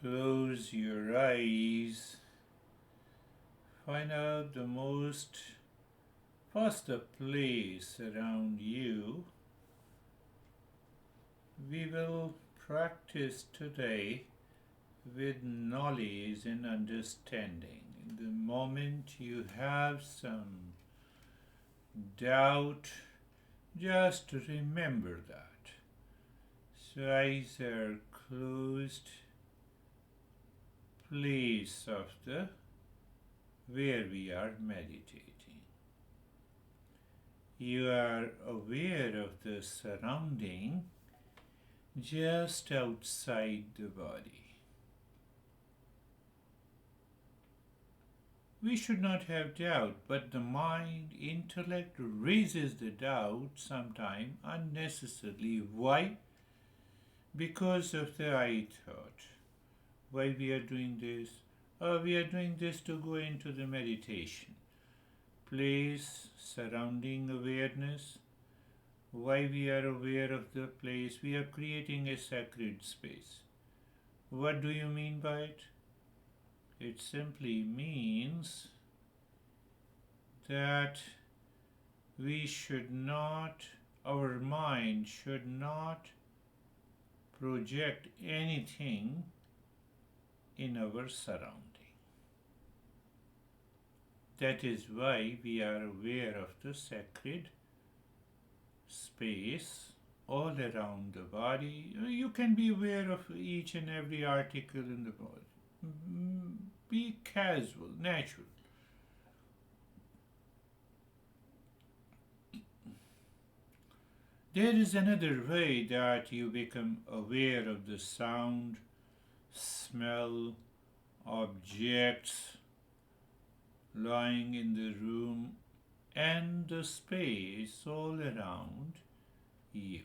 Close your eyes. Find out the most first place around you. We will practice today with knowledge and understanding. The moment you have some doubt, just remember that. So eyes are closed, place of the where we are meditating. You are aware of the surrounding just outside the body. We should not have doubt, but the mind, intellect raises the doubt sometimes unnecessarily. Why? Because of the I thought. Why we are doing this? We are doing this to go into the meditation. Place, surrounding awareness. Why we are aware of the place? We are creating a sacred space. What do you mean by it? It simply means that we should not, our mind should not project anything in our surrounding. That is why we are aware of the sacred space all around the body. You can be aware of each and every article in the body. Be casual, natural. There is another way that you become aware of the sound, smell, objects lying in the room and the space all around you.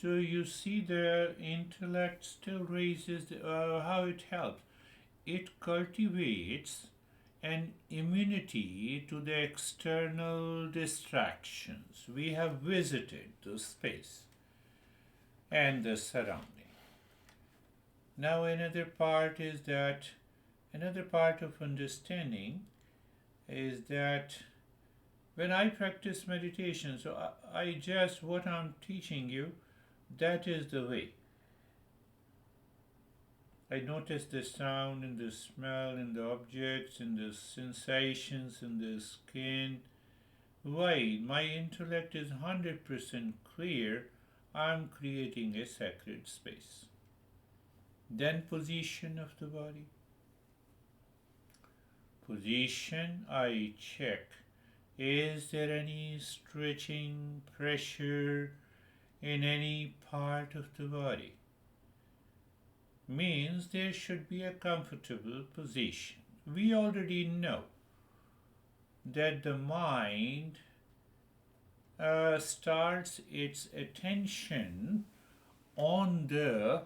So you see the intellect still raises how it helps. It cultivates an immunity to the external distractions. We have visited the space and the surrounding. Now another part of understanding is that when I practice meditation, so I just what I'm teaching you, that is the way. I notice the sound and the smell and the objects and the sensations in the skin. Why? My intellect is 100% clear. I'm creating a sacred space. Then position of the body. Position, I check. Is there any stretching, pressure in any part of the body? Means there should be a comfortable position. We already know that the mind starts its attention on the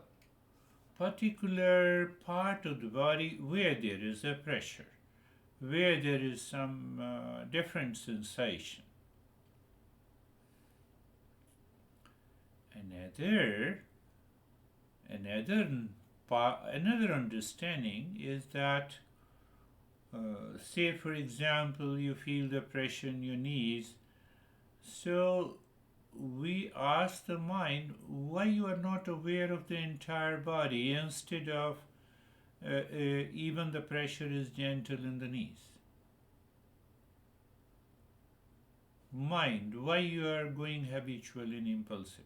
particular part of the body where there is a pressure, where there is some different sensation. Another understanding is that, say for example, you feel the pressure in your knees, so we ask the mind why you are not aware of the entire body instead of even the pressure is gentle in the knees. Mind, why you are going habitual and impulsive?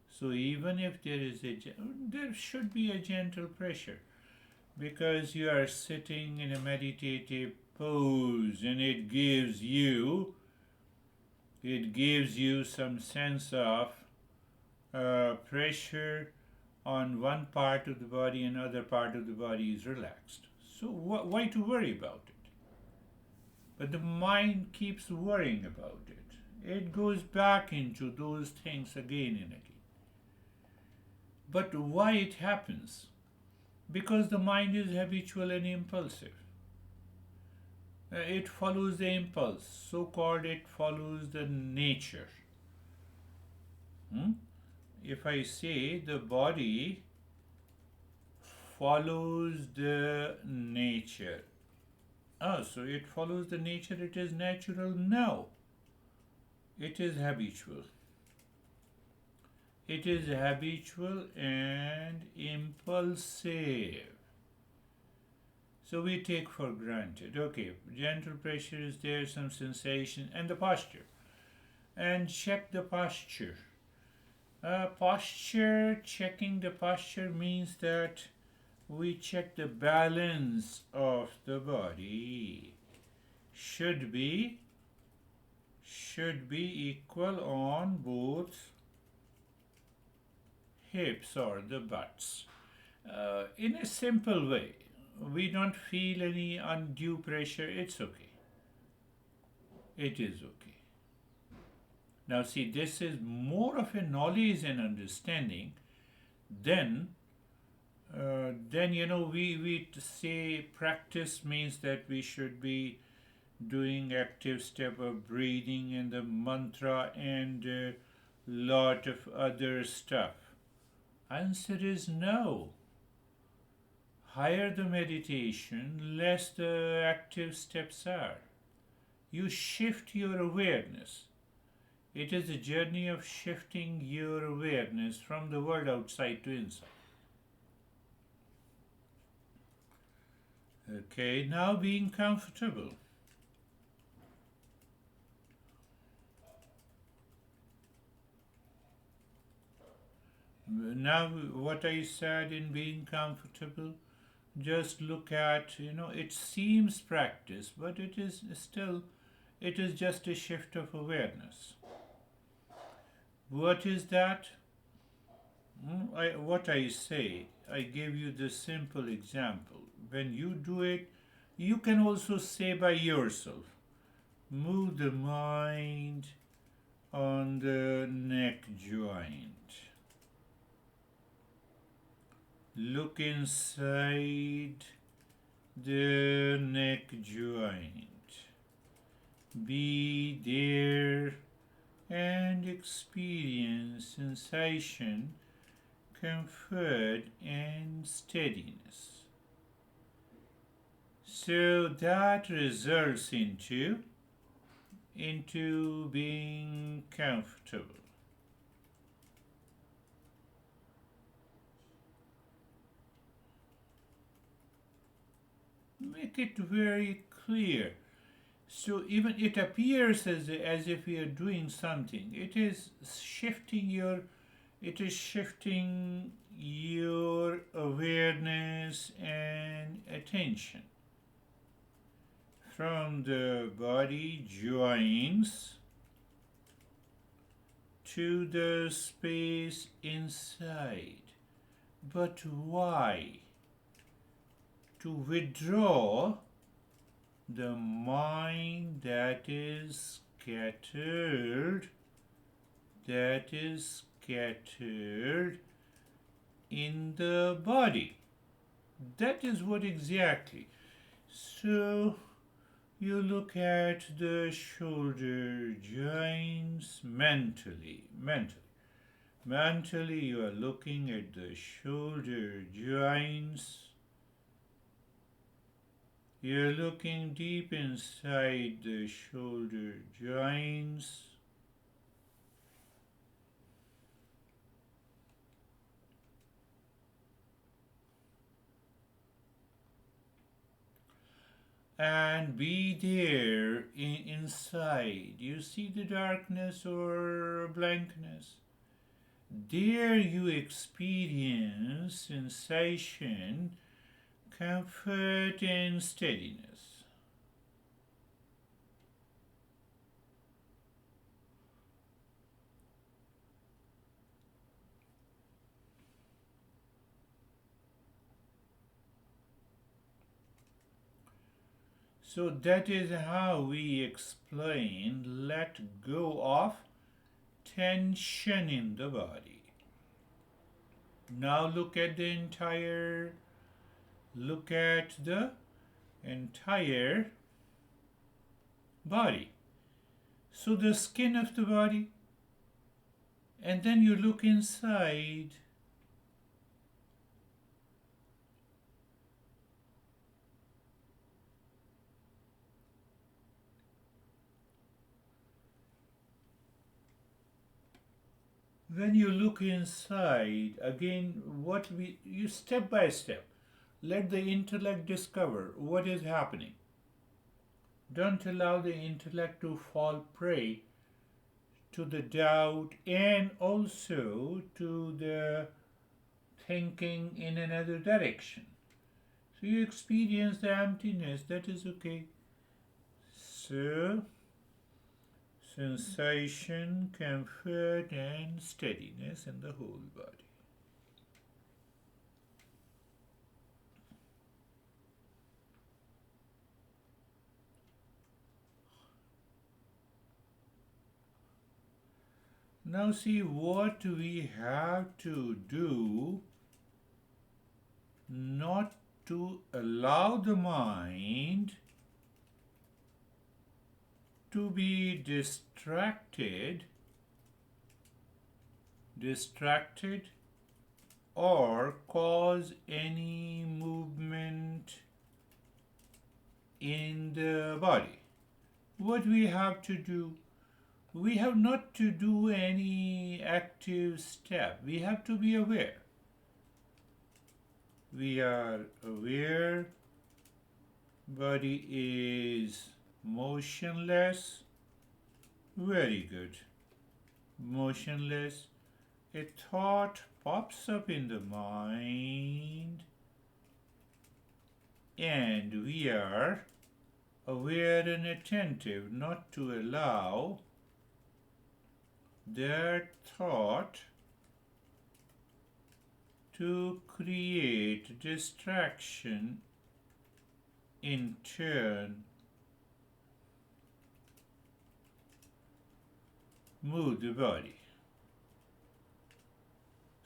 So even if there should be a gentle pressure, because you are sitting in a meditative pose and it gives you some sense of pressure on one part of the body and other part of the body is relaxed. So why to worry about it? But the mind keeps worrying about it. It goes back into those things again and again. But why it happens? Because the mind is habitual and impulsive. It follows the impulse, so called it follows the nature. Hmm? If I say the body follows the nature, so it follows the nature, it is natural? No, it is habitual. It is habitual and impulsive. So we take for granted. Okay, gentle pressure is there, some sensation, and the posture. And check the posture. Checking the posture means that we check the balance of the body. Should be equal on both hips or the butts. In a simple way, we don't feel any undue pressure. It's okay. It is okay. Now, see, this is more of a knowledge and understanding than we say practice means that we should be doing active step of breathing and the mantra and a lot of other stuff. Answer is no. Higher the meditation, less the active steps are. You shift your awareness. It is a journey of shifting your awareness from the world outside to inside. Okay, now being comfortable. Now, what I said in being comfortable, just look at, it seems practice, but it is still, it is just a shift of awareness. What is that? What I say, I gave you the simple example. When you do it, you can also say by yourself, move the mind on the neck joint. Look inside the neck joint. Be there and experience sensation, comfort, and steadiness. So that results into being comfortable. Make it very clear. So even it appears as if we are doing something. It is shifting your awareness and attention from the body joints to the space inside. But why? To withdraw the mind that is scattered, in the body. That is what exactly. So you look at the shoulder joints mentally. Mentally, you are looking at the shoulder joints. You're looking deep inside the shoulder joints. And be there inside. You see the darkness or blankness. There you experience sensation, comfort, and steadiness. So that is how we explain let go of tension in the body. Now look at the entire body. So the skin of the body, and then you look inside. When you look inside, again, you step by step, let the intellect discover what is happening. Don't allow the intellect to fall prey to the doubt and also to the thinking in another direction. So you experience the emptiness, that is okay. So, sensation, comfort, and steadiness in the whole body. Now, see what we have to do not to allow the mind to be distracted or cause any movement in the body. What we have to do, we have not to do any active step. We have to be aware. We are aware, body is motionless. Very good. Motionless. A thought pops up in the mind, and we are aware and attentive not to allow that thought to create distraction, in turn move the body.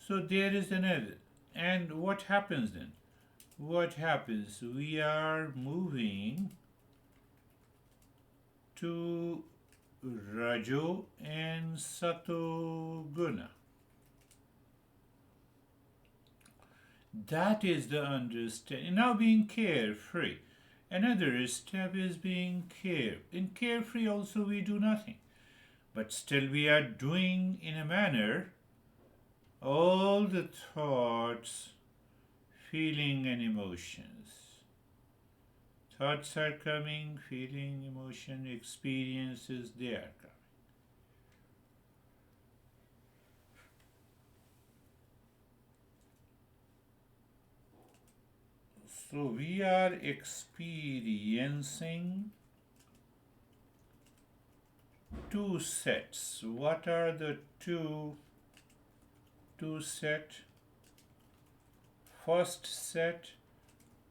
So there is another. And what happens then? What happens? We are moving to Rajo and Sato Guna. That is the understanding. Now being carefree. Another step is being care. In carefree also we do nothing. But still we are doing in a manner all the thoughts, feeling and emotions. Thoughts are coming, feeling, emotion, experiences, they are coming. So we are experiencing two sets. What are the two set? First set,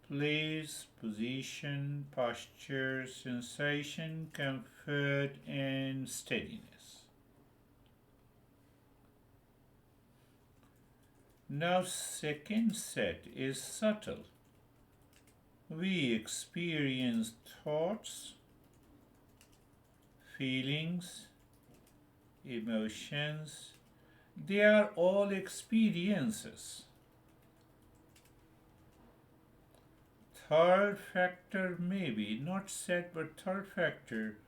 place, position, posture, sensation, comfort, and steadiness. Now second set is subtle. We experience thoughts, feelings, emotions. They are all experiences. Third factor may be, not set, but third factor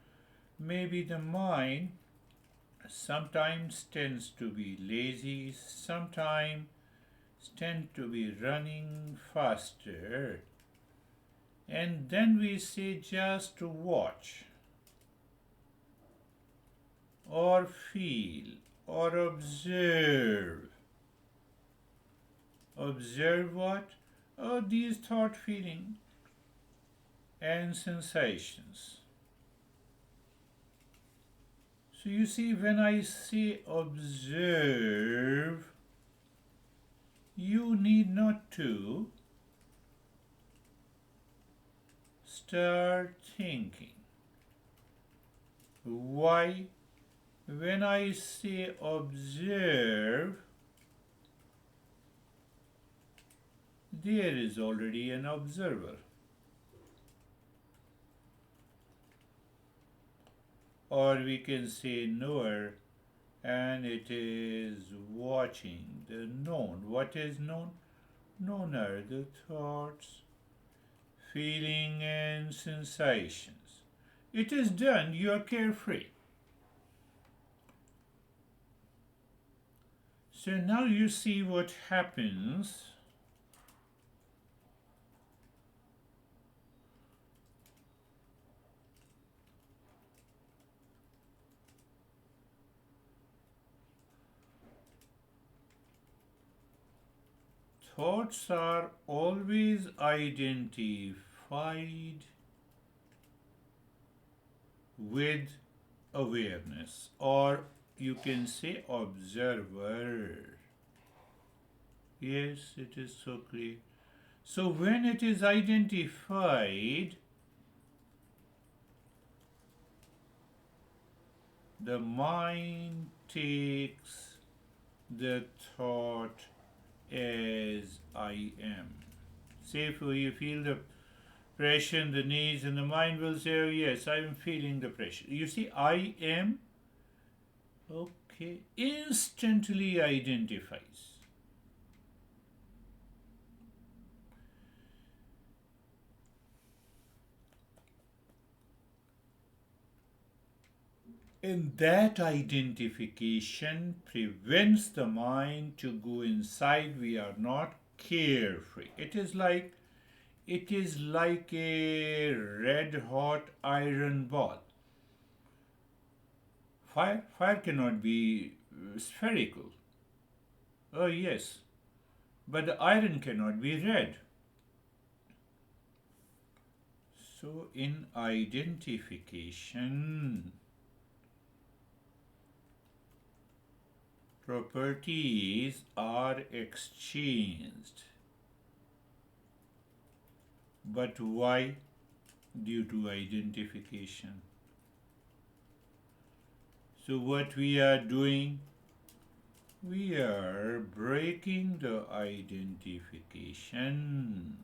may be the mind sometimes tends to be lazy, sometimes tend to be running faster. And then we say just to watch or feel or observe. Observe what? Oh, these thought, feeling, and sensations. So you see, when I say observe, you need not to start thinking. Why? When I say observe, there is already an observer. or we can say knower, and it is watching the known. What is known? Known are the thoughts, feeling, and sensations. It is done, you are carefree. So now you see what happens. Thoughts are always identified with awareness, or you can say observer. Yes, it is so clear. So when it is identified, the mind takes the thought as I am. Say if you feel the pressure in the knees, and the mind will say, oh yes, I am feeling the pressure. You see, I am, okay, instantly identifies. And that identification prevents the mind to go inside. We are not carefree. It is like a red hot iron ball. Fire cannot be spherical. Oh yes, but the iron cannot be red. So in identification, properties are exchanged. But why? Due to identification. So what we are doing? We are breaking the identification.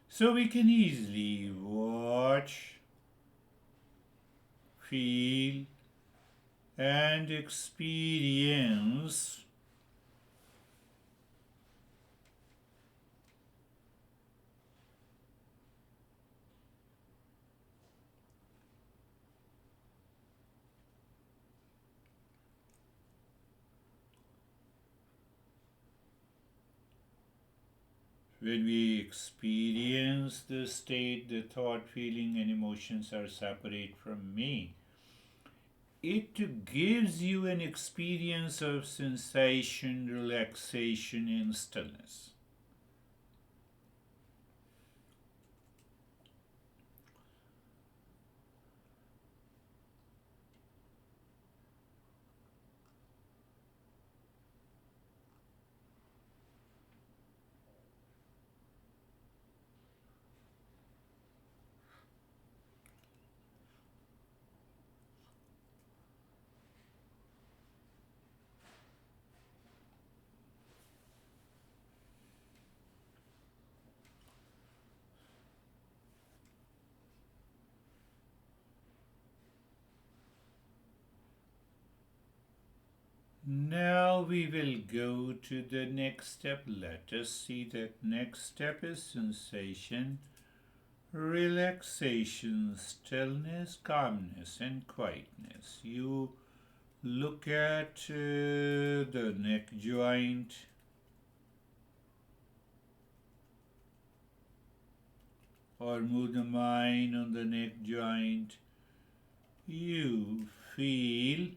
So we can easily watch, feel, and experience when we experience the state, the thought, feeling, and emotions are separate from me. It gives you an experience of sensation, relaxation, and stillness. Now we will go to the next step. Let us see that next step is sensation, relaxation, stillness, calmness, and quietness. You look at the neck joint, or move the mind on the neck joint. You feel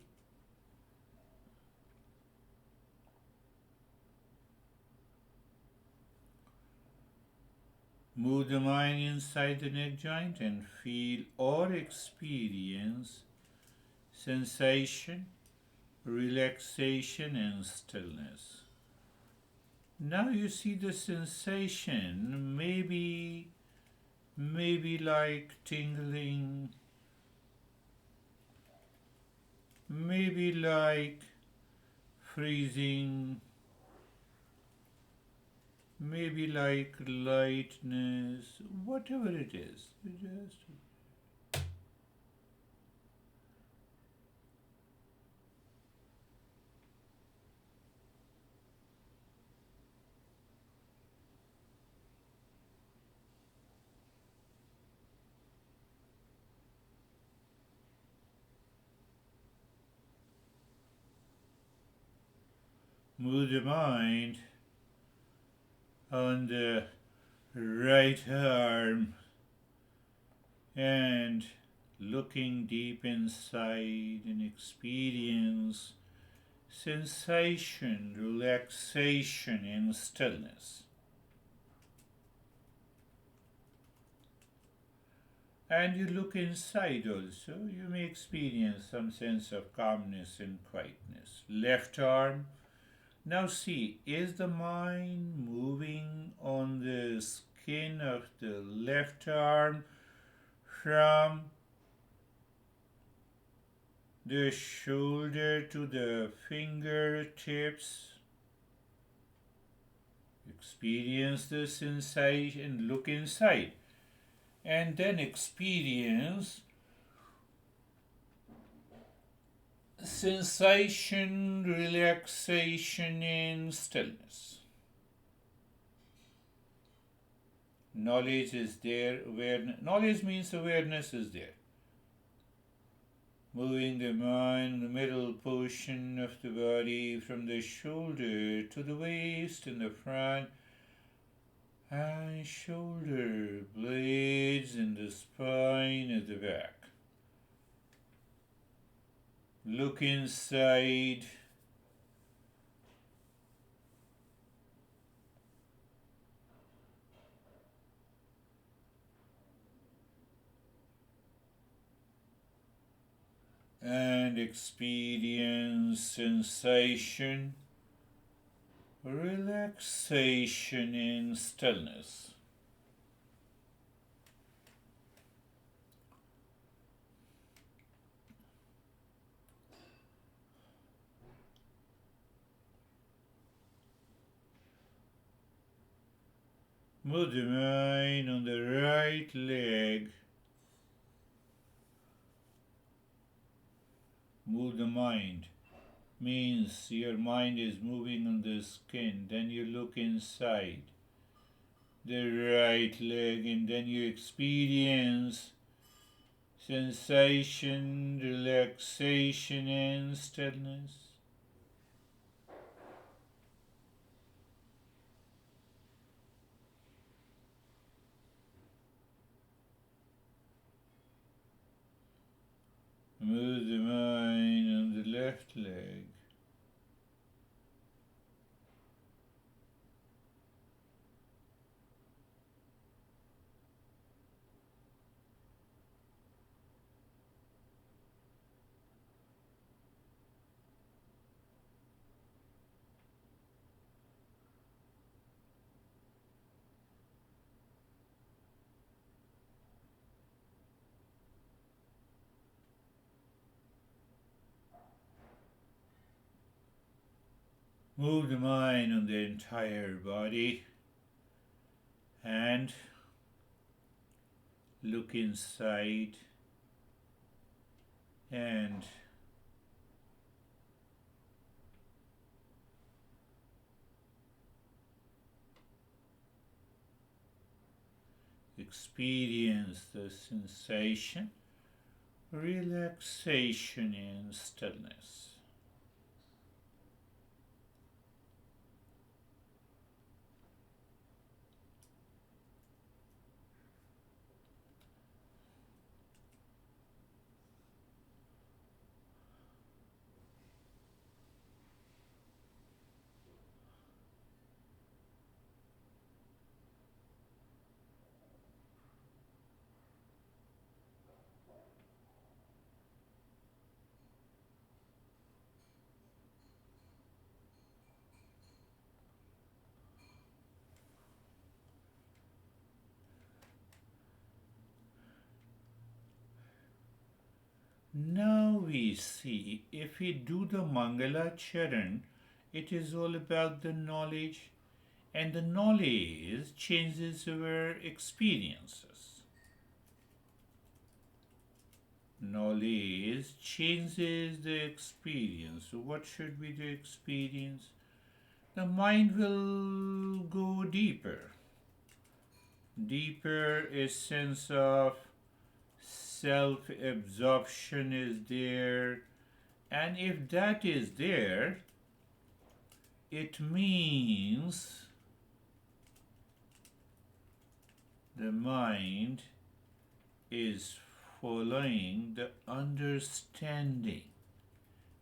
move the mind inside the neck joint and feel or experience sensation, relaxation, and stillness. Now you see the sensation, maybe like tingling, maybe like freezing, maybe like lightness, whatever it is. You just move the mind on the right arm and looking deep inside and experience sensation, relaxation, and stillness. And you look inside also, you may experience some sense of calmness and quietness. Left arm. Now see, is the mind moving on the skin of the left arm from the shoulder to the fingertips? Experience the sensation, look inside, and then experience sensation, relaxation, and stillness. Knowledge is there, awareness. Knowledge means awareness is there. Moving the mind, the middle portion of the body from the shoulder to the waist in the front, and shoulder blades in the spine at the back. Look inside. And experience sensation, relaxation, and stillness. Move the mind on the right leg. Move the mind means your mind is moving on the skin. Then you look inside the right leg and then you experience sensation, relaxation, and stillness. Move the mind on the left leg. Move the mind on the entire body and look inside and experience the sensation, relaxation, and stillness. Now we see, if we do the Mangala Charan, it is all about the knowledge, and the knowledge changes our experiences. Knowledge changes the experience. So, what should be the experience? The mind will go deeper. Deeper, a sense of self absorption is there, and if that is there, it means the mind is following the understanding.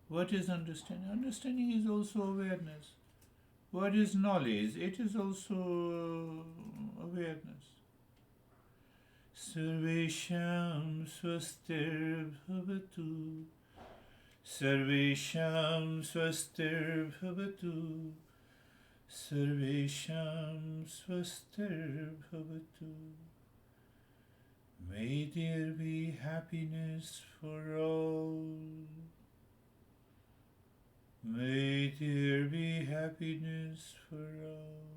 What is understanding? Understanding is also awareness. What is knowledge? It is also awareness. Sarvesham swastir bhavatu. Sarvesham swastir bhavatu. Sarvesham swastir bhavatu. May there be happiness for all. May there be happiness for all.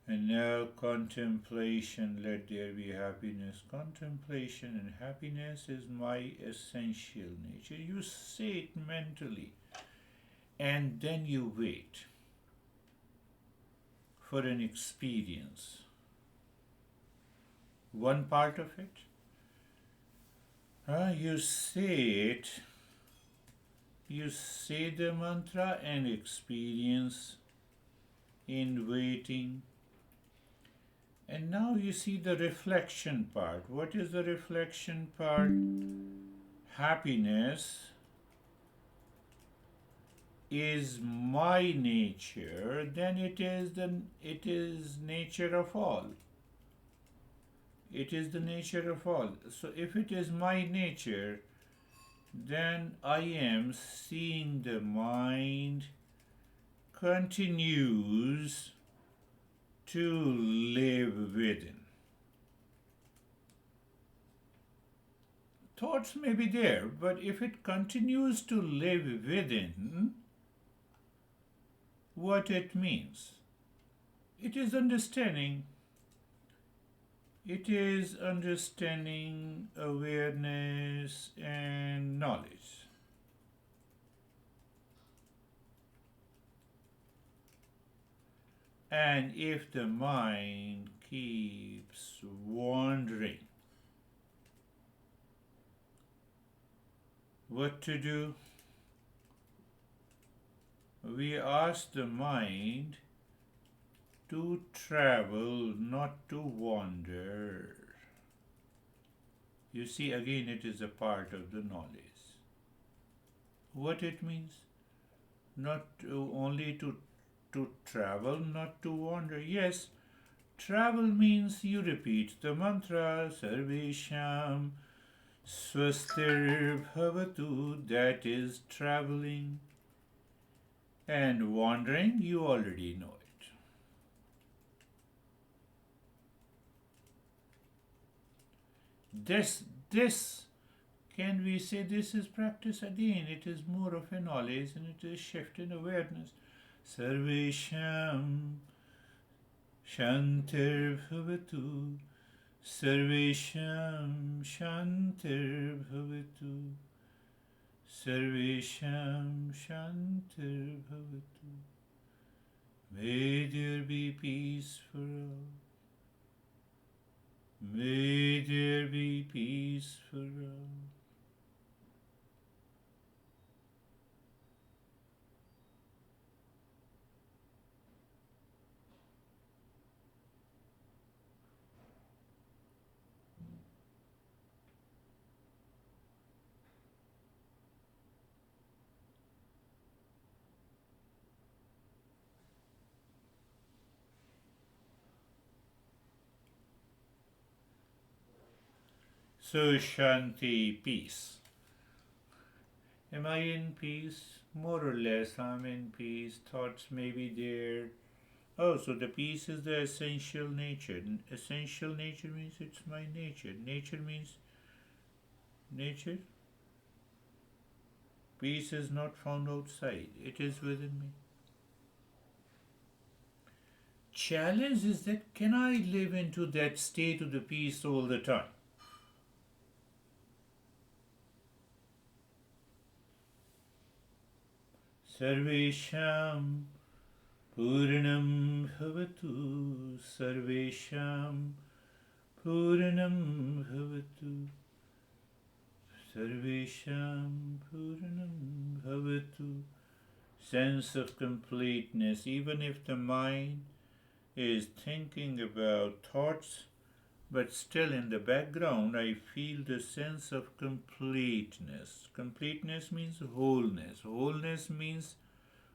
And now contemplation, let there be happiness. Contemplation and happiness is my essential nature. You say it mentally and then you wait for an experience. One part of it, you say it, you say the mantra and experience in waiting. And now you see the reflection part. What is the reflection part? Happiness is my nature, then it is nature of all. It is the nature of all. So if it is my nature, then I am seeing the mind continues to live within. Thoughts may be there, but if it continues to live within, what it means? It is understanding. It is understanding, awareness, and knowledge. And if the mind keeps wandering, what to do? We ask the mind to travel, not to wander. You see, again, it is a part of the knowledge. What it means? Not to, only to travel, not to wander. Yes, travel means you repeat the mantra, Sarvesham Swastir Bhavatu, that is traveling. And wandering, you already know it. This, can we say this is practice again? It is more of a knowledge and it is shift in awareness. Sarvesham Shantir Bhavatu. Sarvesham Shantir Bhavatu. Sarvesham Shantir Bhavatu. May there be peace for all. May there be peace for all. So Shanti, peace. Am I in peace? More or less, I'm in peace. Thoughts may be there. Oh, so the peace is the essential nature. Essential nature means it's my nature. Nature means nature. Peace is not found outside, it is within me. Challenge is that can I live into that state of the peace all the time? Sarvesham Purnam Bhavatu Sarvesham Purnam Bhavatu Sarvesham Purnam Bhavatu. Sense of completeness, even if the mind is thinking about thoughts, but still in the background I feel the sense of completeness. Completeness means wholeness. Wholeness means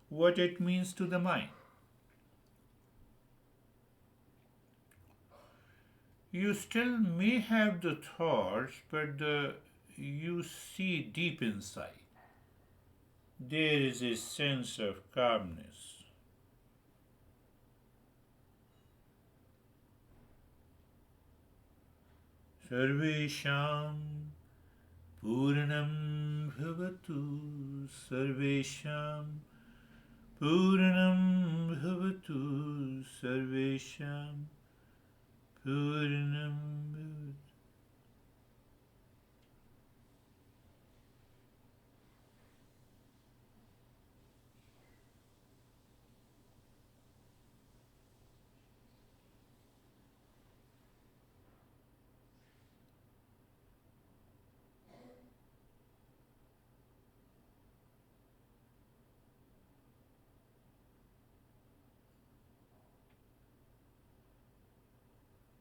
what it means to the mind. You still may have the thoughts, but you see deep inside. There is a sense of calmness. Sarvesham Purnam Bhavatu Sarvesham Purnam Bhavatu Sarvesham Purnam Bhavatu.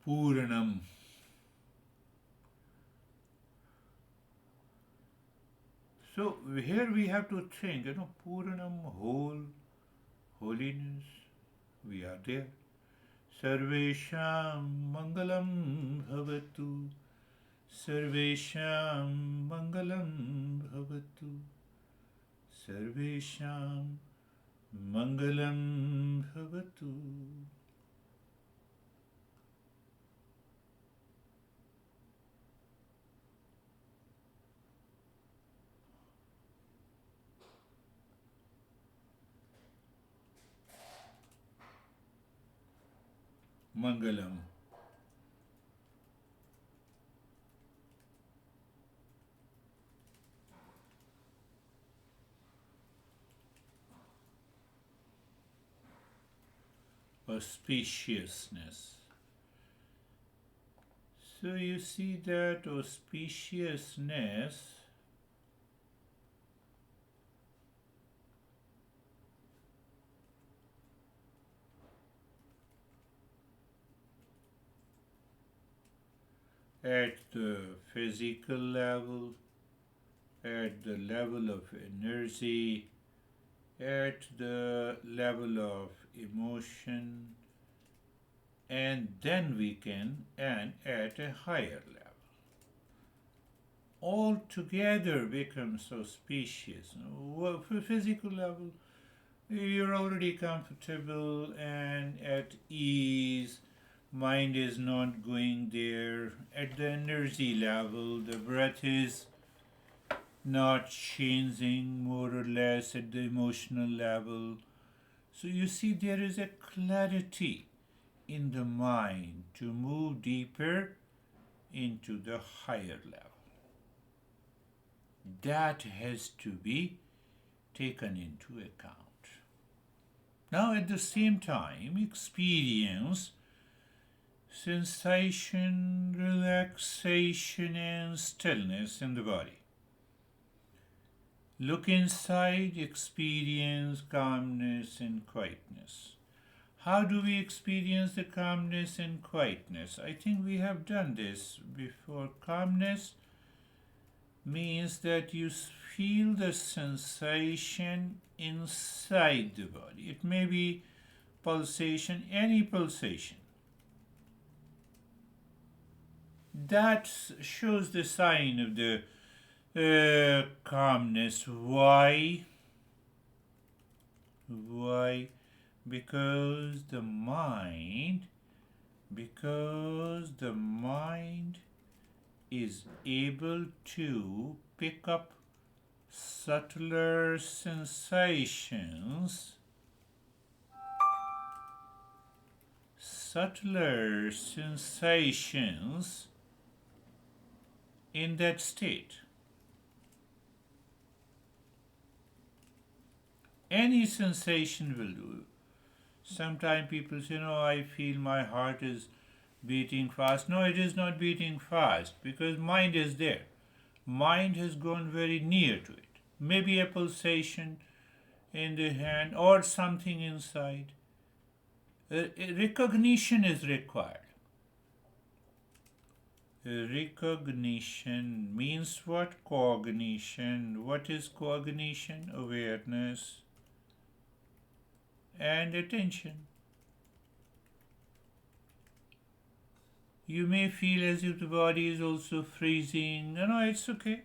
Puranam. So here we have to think, Puranam, whole, holiness, we are there. Sarvesham Mangalam Bhavatu. Sarvesham Mangalam Bhavatu. Sarvesham Mangalam Bhavatu. Mangalam. Auspiciousness. So you see that auspiciousness at the physical level, at the level of energy, at the level of emotion, and then we can, and at a higher level. All together becomes auspicious. For physical level, you're already comfortable and at ease. Mind is not going there. At the energy level, the breath is not changing more or less at the emotional level. So you see, there is a clarity in the mind to move deeper into the higher level. That has to be taken into account. Now, at the same time, experience sensation, relaxation, and stillness in the body. Look inside, experience calmness and quietness. How do we experience the calmness and quietness? I think we have done this before. Calmness means that you feel the sensation inside the body. It may be pulsation, any pulsation. That shows the sign of the calmness. Why? Why? Because the mind, because the mind is able to pick up subtler sensations, subtler sensations in that state. Any sensation will do. Sometimes people say, no, I feel my heart is beating fast. No, it is not beating fast because mind is there. Mind has gone very near to it. Maybe a pulsation in the hand or something inside. Recognition is required. Recognition means what? Cognition. What is cognition? Awareness and attention. You may feel as if the body is also freezing. No, it's okay.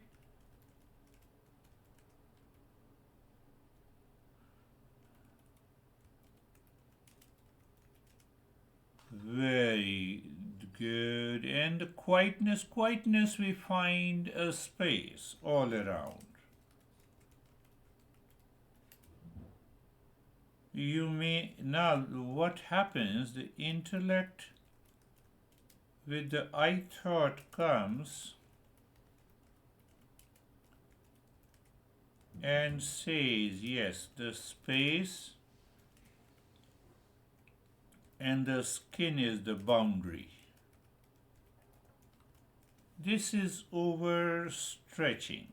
Very good. And the quietness we find a space all around. You may, now what happens, the intellect with the I thought comes and says, yes, the space and the skin is the boundary. This is overstretching.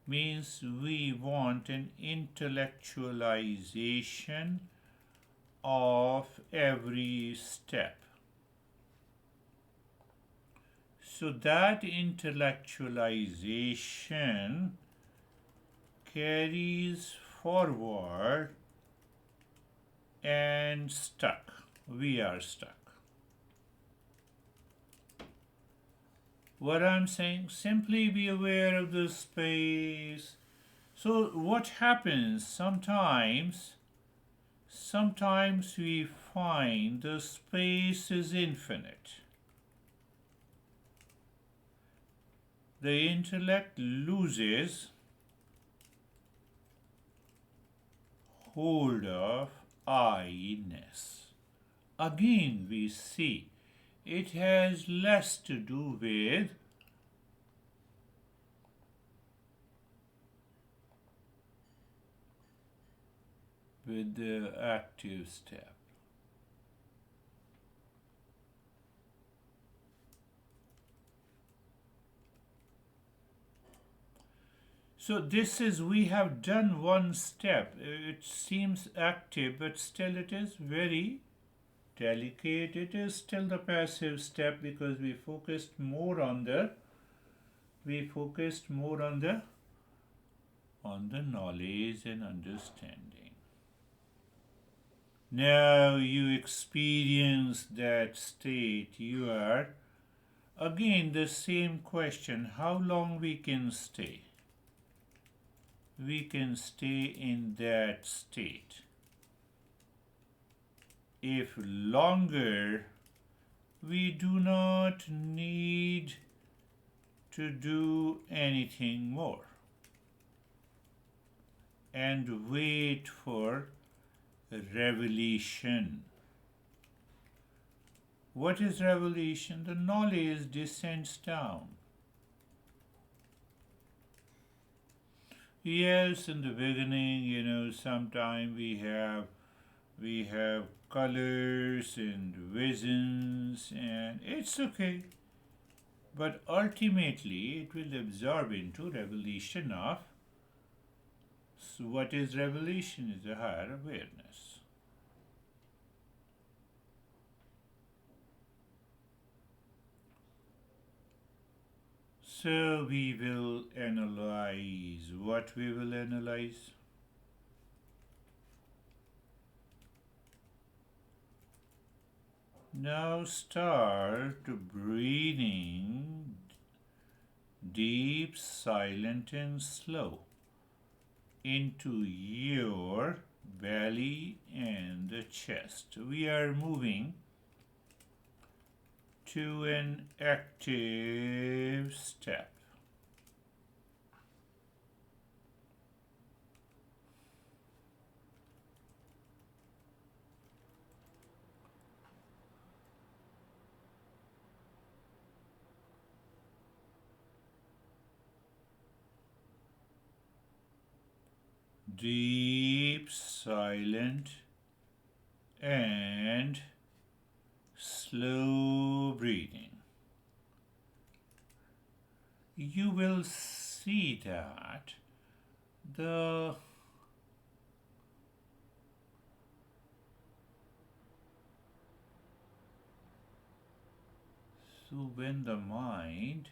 Means we want an intellectualization of every step. So that intellectualization carries forward and stuck. We are stuck. What I'm saying, simply be aware of the space. So what happens sometimes we find the space is infinite. The intellect loses hold of I-ness. Again we see it has less to do with the active step. So this is, we have done one step. It seems active, but still it is very delicate. It is still the passive step because we focused more on the knowledge and understanding. Now you experience that state. You are again the same question, how long we can stay? We can stay in that state. If longer, we do not need to do anything more and wait for revelation. What is revelation? The knowledge descends down. Yes, in the beginning, sometimes we have colors and visions, and it's okay. But ultimately, it will absorb into revelation of. So, what is revelation? Is a higher awareness. So we will analyze. What we will analyze? Now start breathing deep, silent, and slow into your belly and the chest. We are moving to an active step. Deep, silent, and slow breathing. You will see that the so when the mind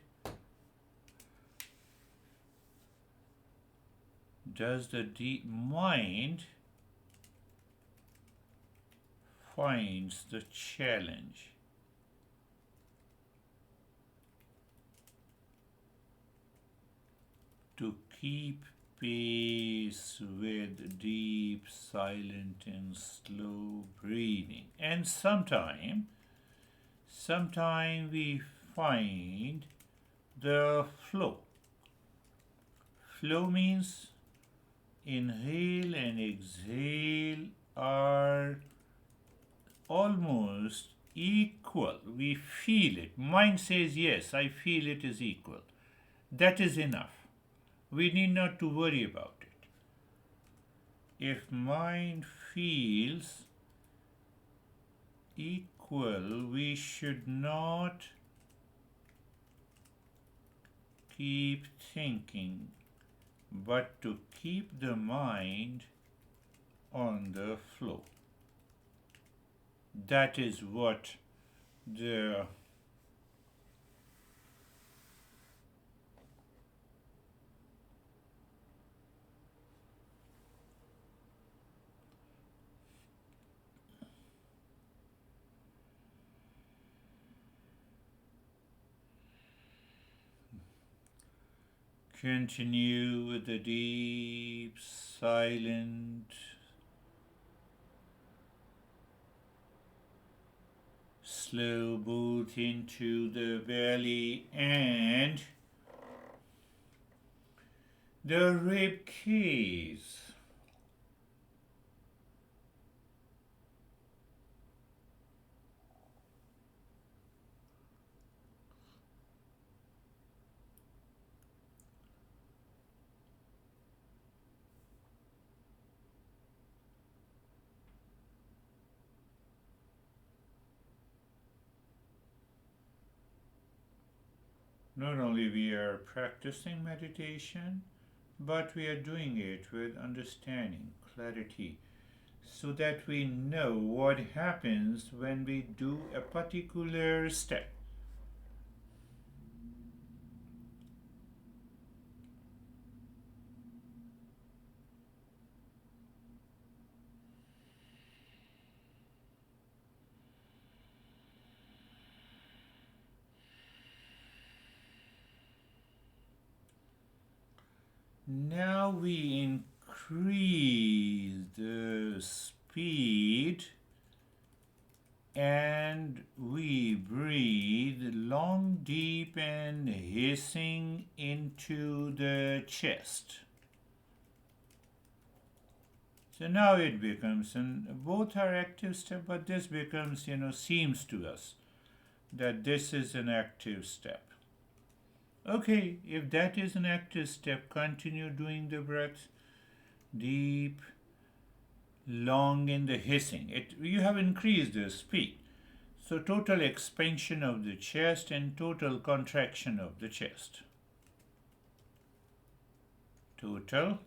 does the deep mind finds the challenge to keep pace with deep, silent, and slow breathing. And sometime we find the flow. Flow means inhale and exhale are almost equal. We feel it. Mind says, yes, I feel it is equal. That is enough. We need not to worry about it. If mind feels equal, we should not keep thinking, but to keep the mind on the flow. That is what the continue with the deep, silent, slow breath into the belly and the rib cage. Not only we are practicing meditation, but we are doing it with understanding, clarity, so that we know what happens when we do a particular step. Now we increase the speed and we breathe long, deep, and hissing into the chest. So now it becomes, and both are active step, but this becomes, seems to us that this is an active step. Okay, if that is an active step, continue doing the breath deep, long, in the hissing. You have increased the speed. So total expansion of the chest and total contraction of the chest. Total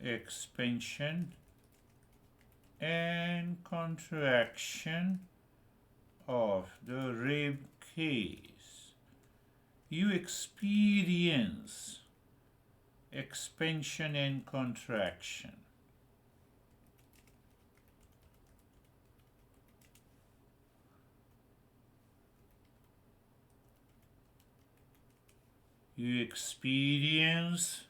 expansion and contraction of the rib cage. You experience expansion and contraction. You experience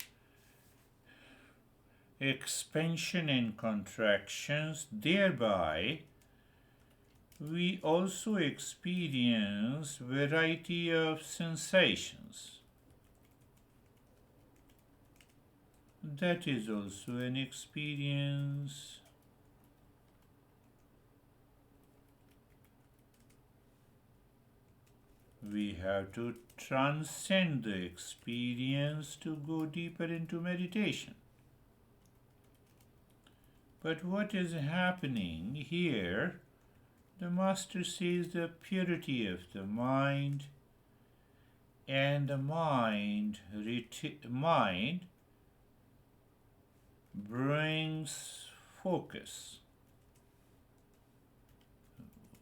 expansion and contractions, thereby we also experience variety of sensations. That is also an experience. We have to transcend the experience to go deeper into meditation. But what is happening here? The Master says the purity of the mind, and the mind brings focus.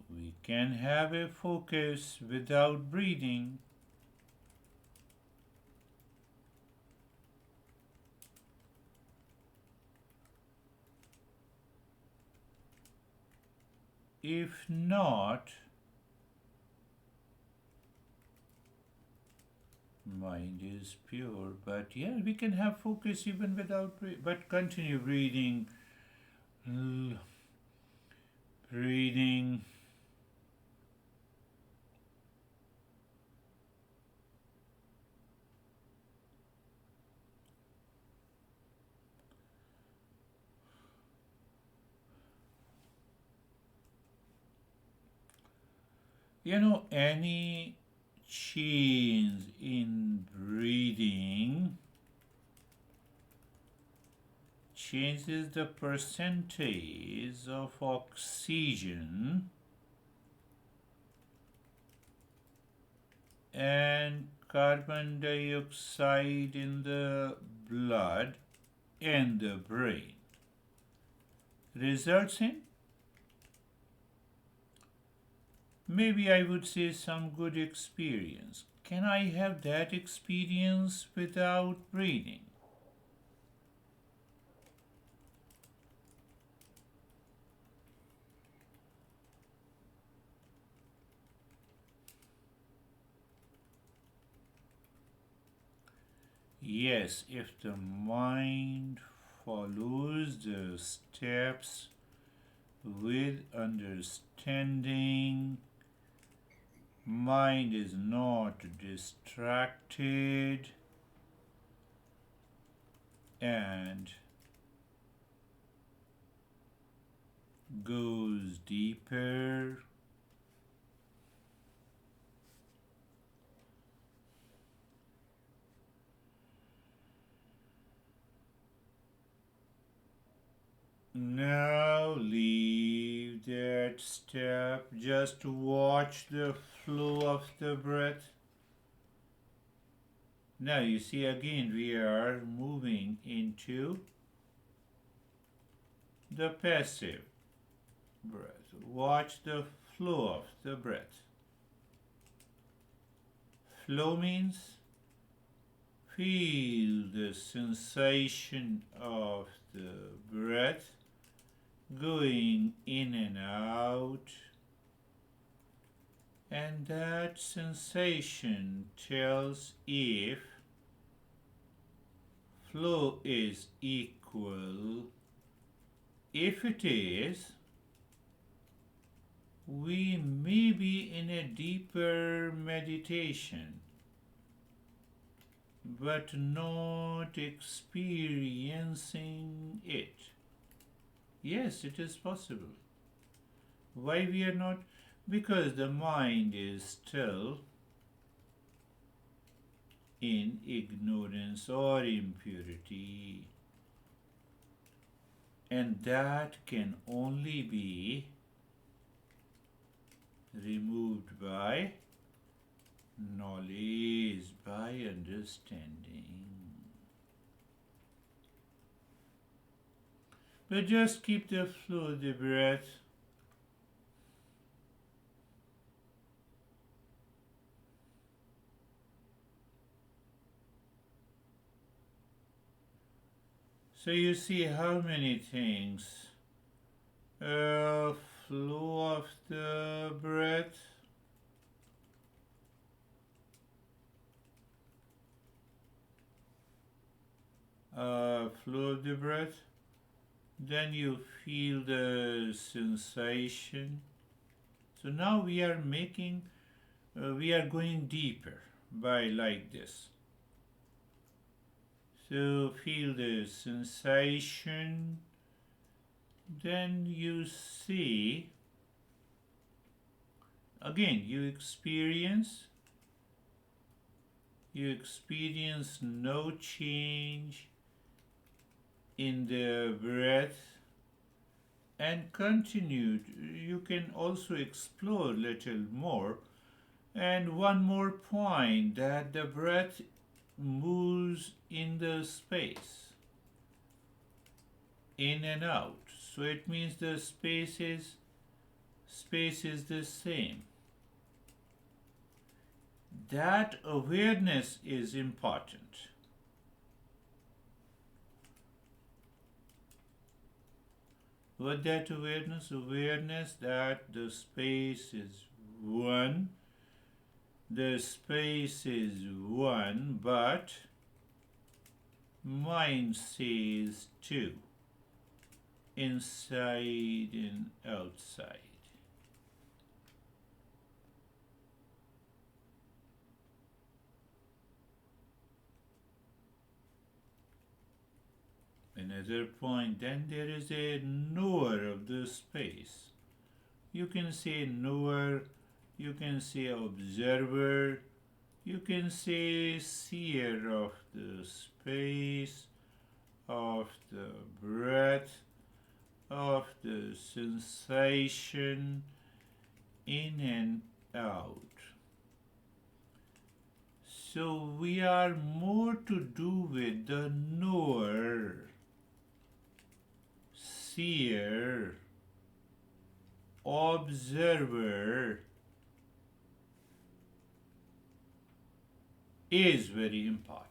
We can have a focus without breathing. If not, mind is pure. But yeah, we can have focus even without breathing. But continue breathing. Breathing. Any change in breathing changes the percentage of oxygen and carbon dioxide in the blood and the brain. Results in, maybe I would say, some good experience. Can I have that experience without breathing? Yes, if the mind follows the steps with understanding, mind is not distracted, and goes deeper. Now leave that step, just watch the flow of the breath. Now you see again we are moving into the passive breath. Watch the flow of the breath. Flow means feel the sensation of the breath going in and out, and that sensation tells if flow is equal. If it is, we may be in a deeper meditation, but not experiencing it. Yes, it is possible. Why we are not? Because the mind is still in ignorance or impurity, and that can only be removed by knowledge, by understanding. But just keep the flow of the breath. So you see how many things. Flow of the breath. flow of the breath. Then you feel the sensation. So now we are going deeper by like this. So feel the sensation. Then you see, again, you experience no change in the breath, and continued. You can also explore a little more. And one more point, that the breath moves in the space, in and out. So it means the space is the same. That awareness is important. What that awareness? Awareness that the space is one. The space is one, but mind says two. Inside and outside. Another point, then there is a knower of the space. You can say knower, you can say observer, you can say seer of the space, of the breath, of the sensation in and out. So we are more to do with the knower, seer, observer is very important.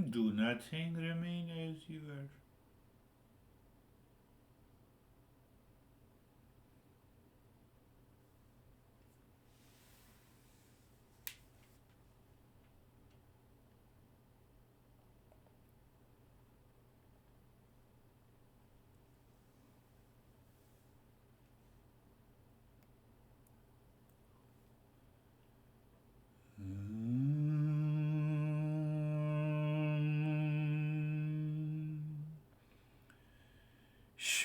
Do nothing, remain as you are.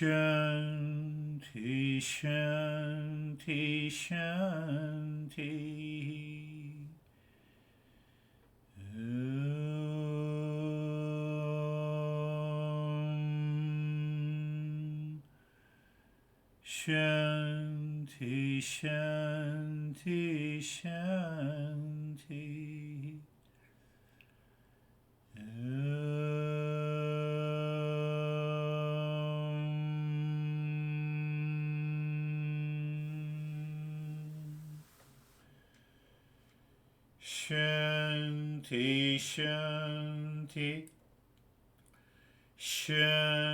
Shanti, Shanti, Shanti. Shanti, Shanti, Shanti. Shanti, Shanti, Shanti.